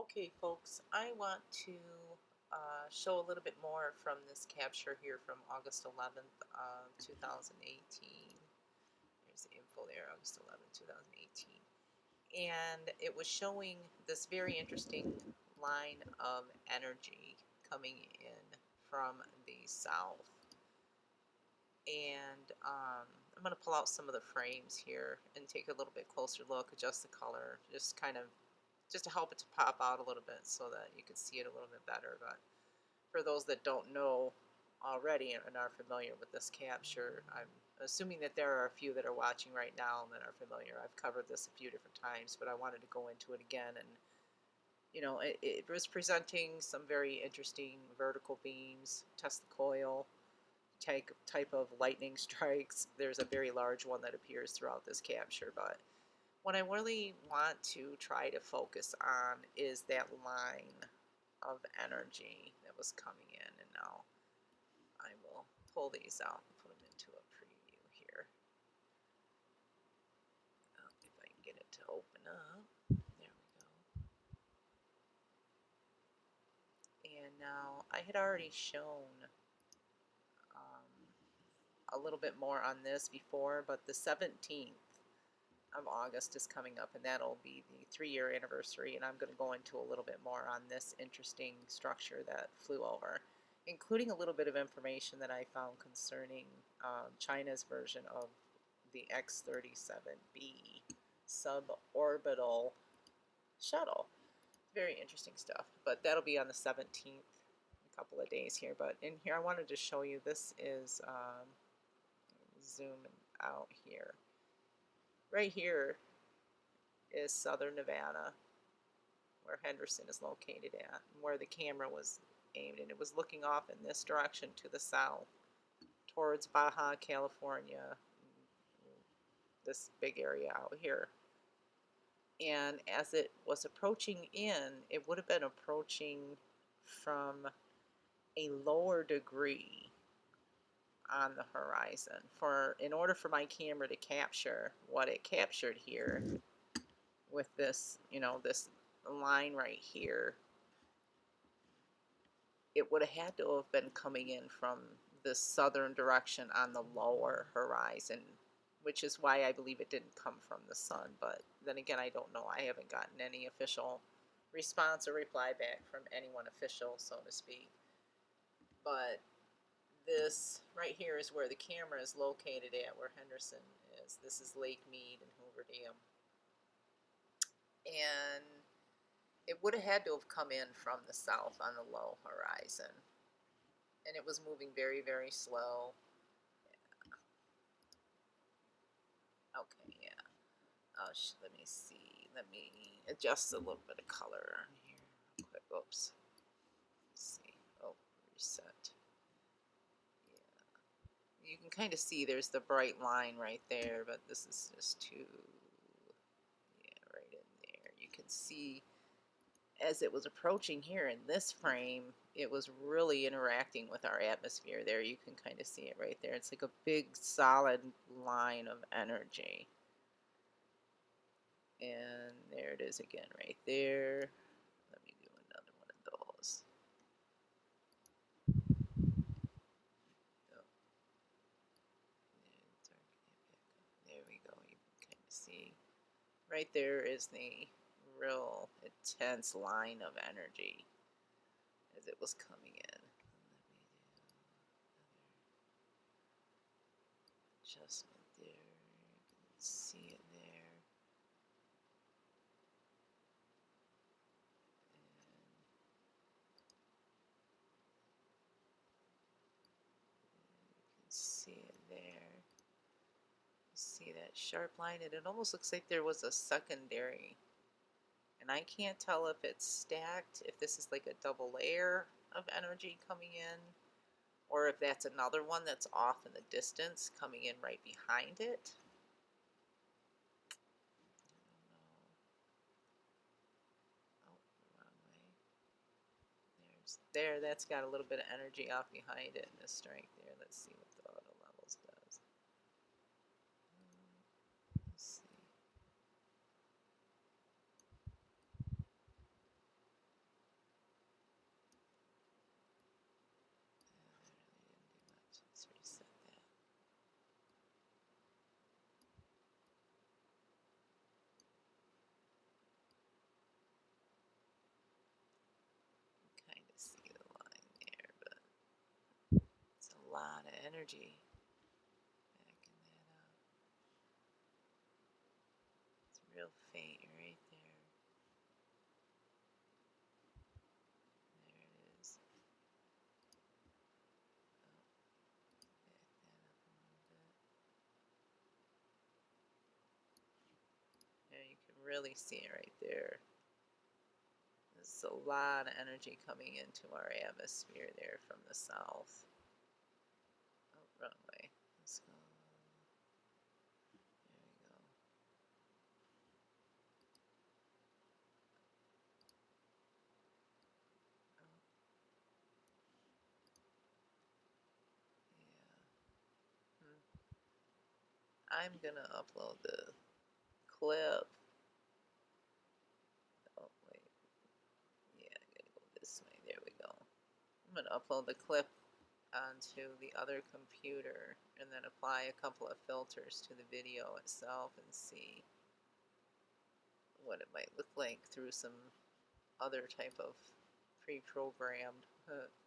Okay, folks, I want to show a little bit more from this capture here from August 11th, 2018. There's the info there, August 11th, 2018. And it was showing this very interesting line of energy coming in from the south. And I'm going to pull out some of the frames here and take a little bit closer look, adjust the color, just to help it to pop out a little bit so that you can see it a little bit better. But for those that don't know already and are familiar with this capture, I'm assuming that there are a few that are watching right now that are familiar. I've covered this a few different times, but I wanted to go into it again. And it was presenting some very interesting vertical beams, test the coil type of lightning strikes. There's a very large one that appears throughout this capture, but what I really want to try to focus on is that line of energy that was coming in. And now I will pull these out and put them into a preview here. If I can get it to open up. There we go. And now I had already shown a little bit more on this before, but the 17th of August is coming up, and that'll be the 3-year anniversary, and I'm going to go into a little bit more on this interesting structure that flew over, including a little bit of information that I found concerning China's version of the X-37B suborbital shuttle. Very interesting stuff, but that'll be on the 17th, a couple of days here. But in here I wanted to show you, this is zooming out here. Right here is southern Nevada, where Henderson is located at, and where the camera was aimed, and it was looking off in this direction to the south towards Baja California, this big area out here. And as it was approaching in, it would have been approaching from a lower degree on the horizon. In order for my camera to capture what it captured here with this, this line right here, it would have had to have been coming in from the southern direction on the lower horizon, which is why I believe it didn't come from the sun. But then again, I don't know. I haven't gotten any official response or reply back from anyone official, so to speak. But this right here is where the camera is located at, where Henderson is. This is Lake Mead and Hoover Dam. And it would have had to have come in from the south on the low horizon. And it was moving very, very slow. Yeah. Okay, yeah. Let me see. Let me adjust a little bit of color on here. Quick. Oops. Let's see. Oh, reset. Yeah. You can kind of see there's the bright line right there, but this is just too. Yeah, right in there. You can see as it was approaching here in this frame, it was really interacting with our atmosphere there. You can kind of see it right there. It's like a big solid line of energy. And there it is again right there. Let me do another one of those. Oh. There we go. You can kind of see. Right there is the real intense line of energy as it was coming in. Adjustment there. You can see it there. And you can see it there. See that sharp line, and it almost looks like there was a secondary. And I can't tell if it's stacked, if this is like a double layer of energy coming in, or if that's another one that's off in the distance coming in right behind it. That's got a little bit of energy off behind it, and the strength there. Let's see what the auto levels does. Let's see. energy. Backing that up. It's real faint right there. There it is. Oh, back that up a little bit. There, you can really see it right there. There's a lot of energy coming into our atmosphere there from the south. Oh, wrong way. Let's go. There we go. Oh, yeah. I'm gonna upload the clip. Oh, wait. Yeah, I gotta go this way. There we go. I'm gonna upload the clip onto the other computer and then apply a couple of filters to the video itself and see what it might look like through some other type of pre-programmed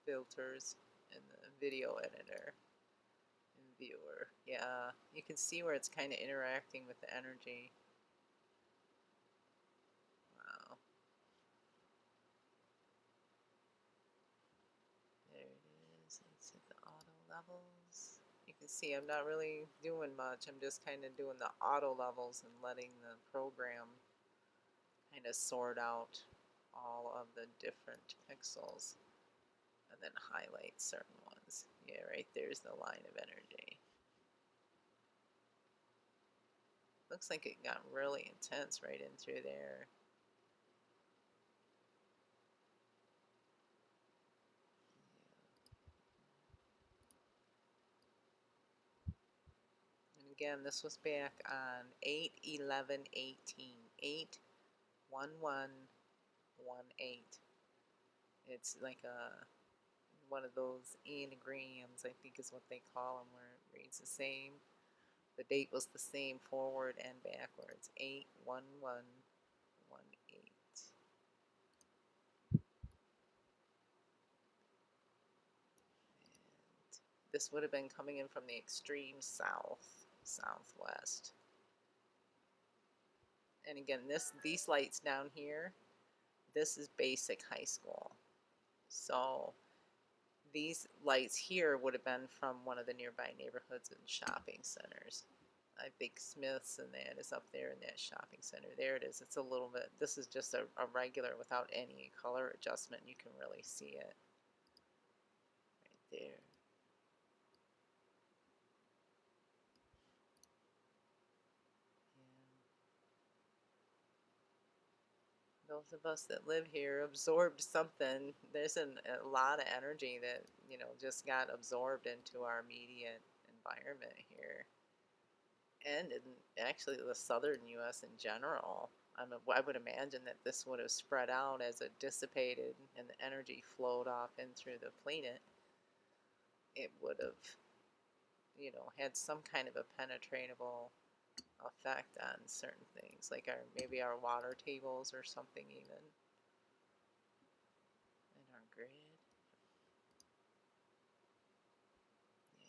filters in the video editor and viewer. Yeah, you can see where it's kind of interacting with the energy. Wow. There it is. Let's hit the auto levels. You can see I'm not really doing much. I'm just kind of doing the auto levels and letting the program kind of sort out all of the different pixels and then highlight certain ones. Yeah, right there's the line of energy. Looks like it got really intense right in through there. And again, this was back on 8/11/18. 8/11/18. It's like one of those anagrams, I think is what they call them, where it reads the same. The date was the same forward and backwards. 8/11/18. And this would have been coming in from the extreme southwest. And again, these lights down here, this is basic high school. So these lights here would have been from one of the nearby neighborhoods and shopping centers. I think Smith's and that is up there in that shopping center. There it is. It's a little bit, this is just a regular without any color adjustment. You can really see it right there. Those of us that live here absorbed something. There's a lot of energy that, just got absorbed into our immediate environment here. And in actually the southern U.S. in general. I would imagine that this would have spread out as it dissipated and the energy flowed off in through the planet. It would have, had some kind of a penetratable effect on certain things, like maybe our water tables or something even in our grid. Yeah.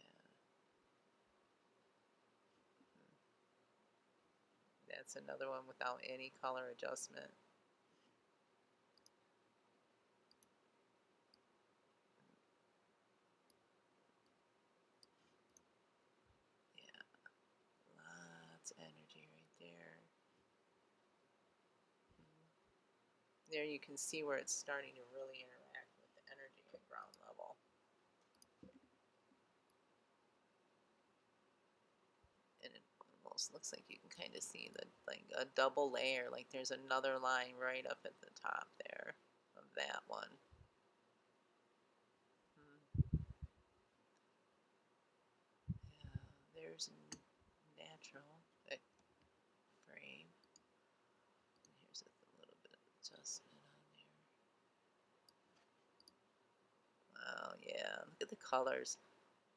That's another one without any color adjustment. Yeah, lots of energy right there. There you can see where it's starting to really interact with the energy at ground level. And it almost looks like you can kind of see like a double layer, like there's another line right up at the top there of that one. Yeah, there's natural frame. And here's a little bit of adjustment on there. Oh yeah, look at the colors.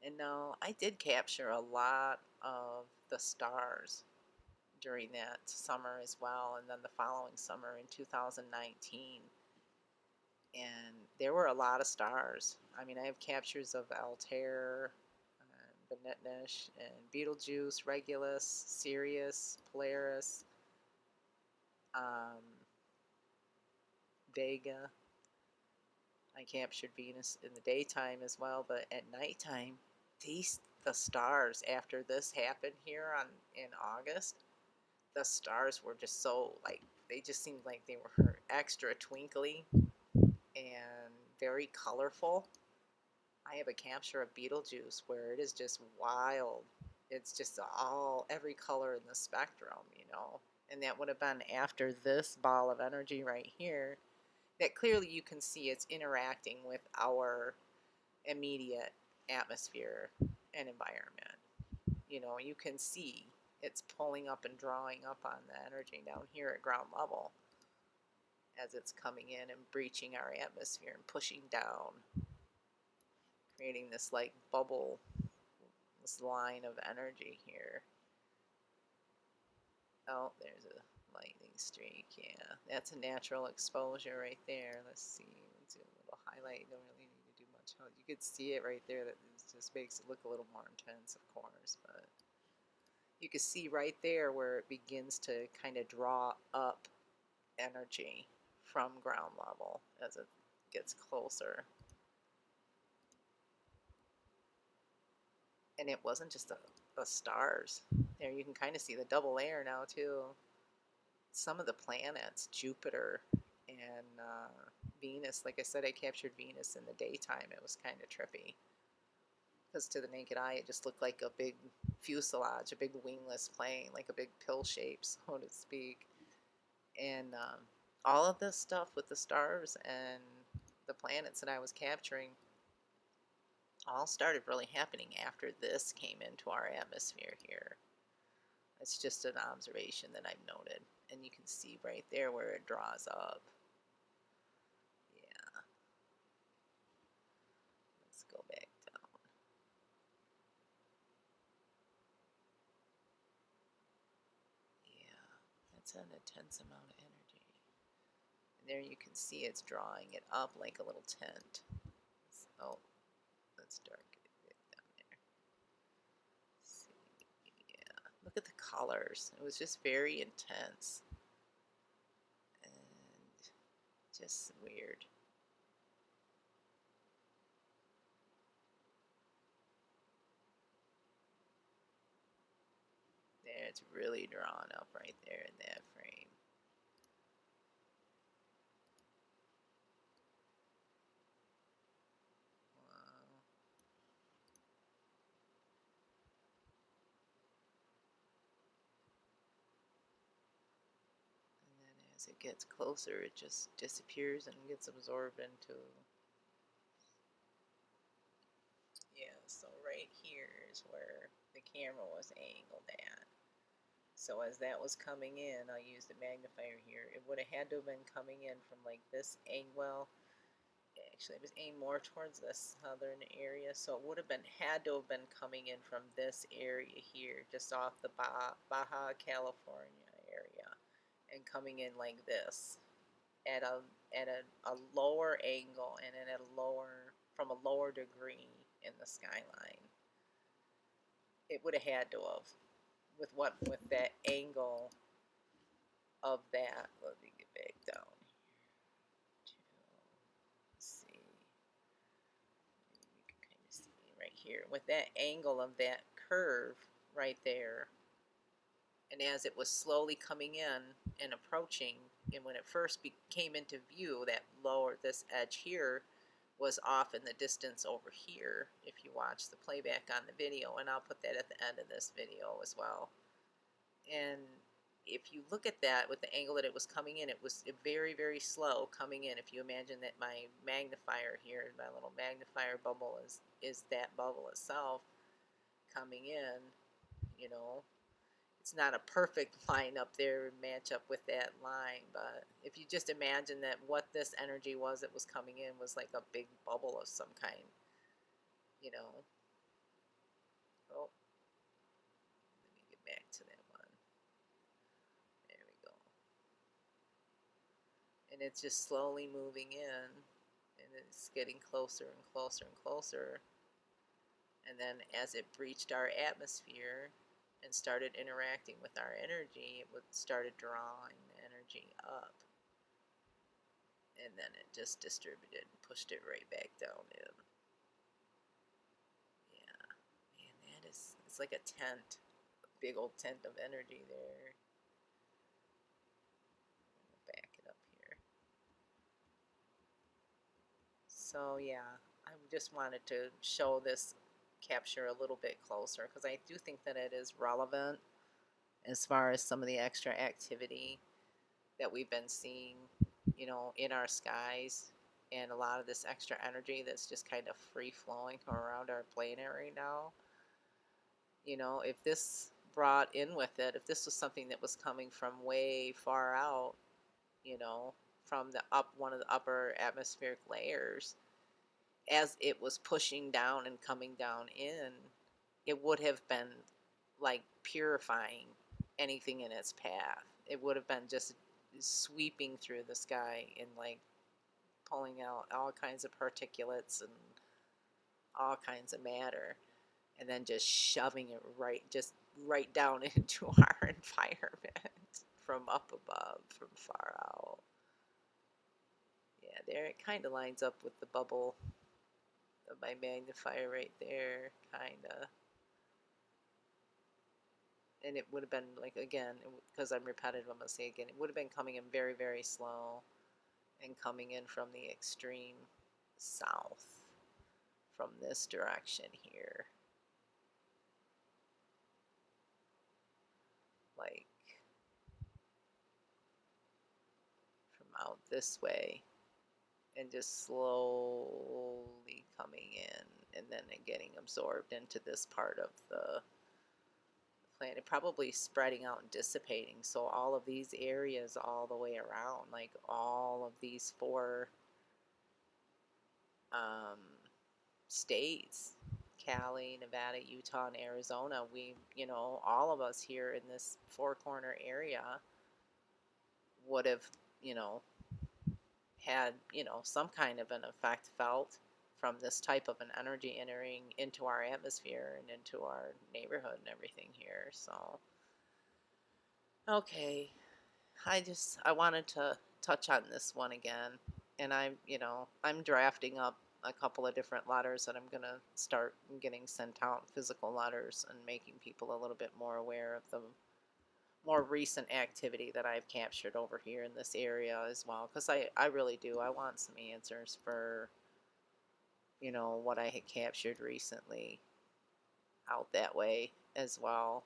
And now I did capture a lot of the stars during that summer as well, and then the following summer in 2019. And there were a lot of stars. I mean, I have captures of Altair, Benetnish, and Betelgeuse, Regulus, Sirius, Polaris, Vega. I captured Venus in the daytime as well, but at nighttime, the stars after this happened here in August, the stars were just so like they just seemed like they were extra twinkly and very colorful. I have a capture of Betelgeuse where it is just wild. It's just every color in the spectrum, And that would have been after this ball of energy right here. That clearly you can see it's interacting with our immediate atmosphere and environment. You can see it's pulling up and drawing up on the energy down here at ground level as it's coming in and breaching our atmosphere and pushing down, creating this like bubble, this line of energy here. Oh, there's a lightning streak. Yeah, that's a natural exposure right there. Let's see. Let's do a little highlight. You don't really need to do much. You could see it right there. That just makes it look a little more intense, of course. But you can see right there where it begins to kind of draw up energy from ground level as it gets closer. And it wasn't just the stars. There you can kind of see the double layer now too. Some of the planets, Jupiter and Venus, like I said, I captured Venus in the daytime. It was kind of trippy because to the naked eye it just looked like a big fuselage, a big wingless plane, like a big pill shape, so to speak. And all of this stuff with the stars and the planets that I was capturing all started really happening after this came into our atmosphere here. It's just an observation that I've noted. And you can see right there where it draws up. Yeah. Let's go back down. Yeah, that's an intense amount of energy. And there you can see it's drawing it up like a little tent. Oh, let's darken it a bit down there. See, yeah. Look at the colors. It was just very intense. And just weird. There, it's really drawn up right there in that frame. Wow. And then as it gets closer, it just disappears and gets absorbed into. Yeah, so right here is where the camera was angled at. So as that was coming in, I used the magnifier here. It would have had to have been coming in from like this angle. Well, actually, it was aimed more towards the southern area, so it would have had to have been coming in from this area here, just off the Baja California area, and coming in like this at a lower angle and at from a lower degree in the skyline. It would have had to have with that angle of that. Let me get back down here. Let's see. You can kind of see right here with that angle of that curve right there. And as it was slowly coming in and approaching, and when it first came into view, this edge here was off in the distance over here, if you watch the playback on the video, and I'll put that at the end of this video as well. And if you look at that with the angle that it was coming in, it was very, very slow coming in. If you imagine that my magnifier here, my little magnifier bubble is that bubble itself coming in, It's not a perfect line up there and match up with that line, but if you just imagine that what this energy was that was coming in was like a big bubble of some kind, Oh, let me get back to that one. There we go. And it's just slowly moving in, and it's getting closer and closer and closer. And then as it breached our atmosphere and started interacting with our energy, it started drawing the energy up. And then it just distributed and pushed it right back down in. Yeah, man, it's like a tent, a big old tent of energy there. Back it up here. So yeah, I just wanted to show this capture a little bit closer because I do think that it is relevant as far as some of the extra activity that we've been seeing, in our skies, and a lot of this extra energy that's just kind of free flowing around our planet right now. If this brought in with it, if this was something that was coming from way far out, from one of the upper atmospheric layers, as it was pushing down and coming down in, it would have been like purifying anything in its path. It would have been just sweeping through the sky and like pulling out all kinds of particulates and all kinds of matter, and then just shoving it right down into our environment from up above, from far out. Yeah, there it kind of lines up with the bubble of my magnifier right there, kind of. And it would have been like, again, because I'm repetitive, I'm going to say again, it would have been coming in very, very slow and coming in from the extreme south from this direction here. Like from out this way and just slowly coming in and then getting absorbed into this part of the planet, probably spreading out and dissipating. So all of these areas all the way around, like all of these four states, Cali, Nevada, Utah, and Arizona, all of us here in this four corner area would have, had, some kind of an effect felt from this type of an energy entering into our atmosphere and into our neighborhood and everything here. So, okay, I wanted to touch on this one again, and I'm drafting up a couple of different letters that I'm gonna start getting sent out, physical letters, and making people a little bit more aware of the more recent activity that I've captured over here in this area as well, because I really do. I want some answers for, what I had captured recently out that way as well.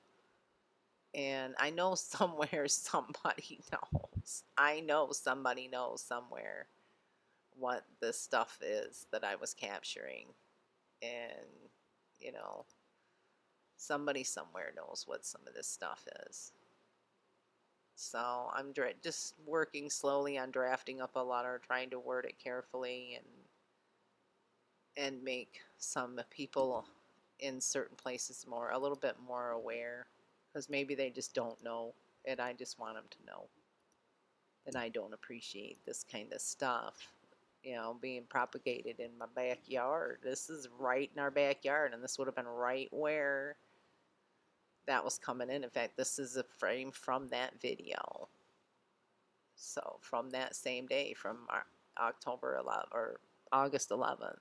And I know somewhere somebody knows. I know somebody knows somewhere what this stuff is that I was capturing. And, somebody somewhere knows what some of this stuff is. So I'm just working slowly on drafting up a letter, trying to word it carefully and make some people in certain places a little bit more aware, because maybe they just don't know, and I just want them to know that I don't appreciate this kind of stuff, being propagated in my backyard. This is right in our backyard, and this would have been right where that was coming in. In fact, this is a frame from that video. So from that same day, from October 11th or August 11th.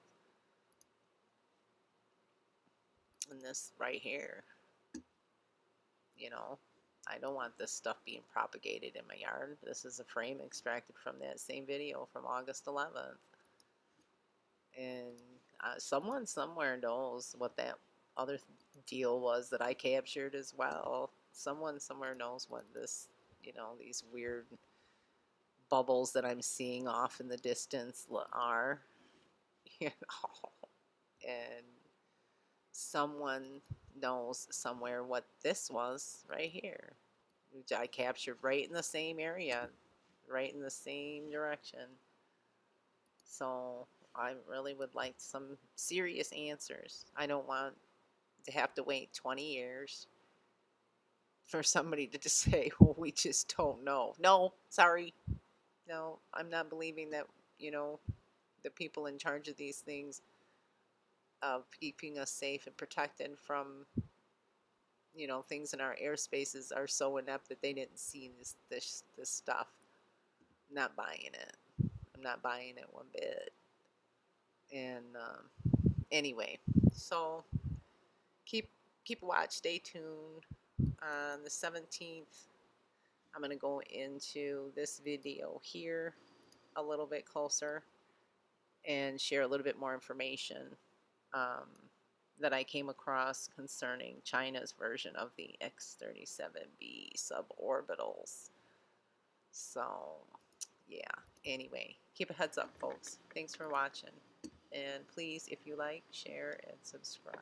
And this right here, I don't want this stuff being propagated in my yard. This is a frame extracted from that same video from August 11th. And someone somewhere knows what that other deal was that I captured as well. Someone somewhere knows what this, these weird bubbles that I'm seeing off in the distance are, and someone knows somewhere what this was right here, which I captured right in the same area, right in the same direction. So I really would like some serious answers. I don't want to have to wait 20 years for somebody to just say, well, we just don't know. No, sorry. No, I'm not believing that, the people in charge of these things of keeping us safe and protected from, you know, things in our airspaces are so inept that they didn't see this stuff. I'm not buying it. I'm not buying it one bit. And anyway, so keep keep watch. Stay tuned. On the 17th, I'm gonna go into this video here a little bit closer and share a little bit more information um, that I came across concerning China's version of the X-37B suborbitals. So, yeah. Anyway, keep a heads up, folks. Thanks for watching. And please, if you like, share and subscribe.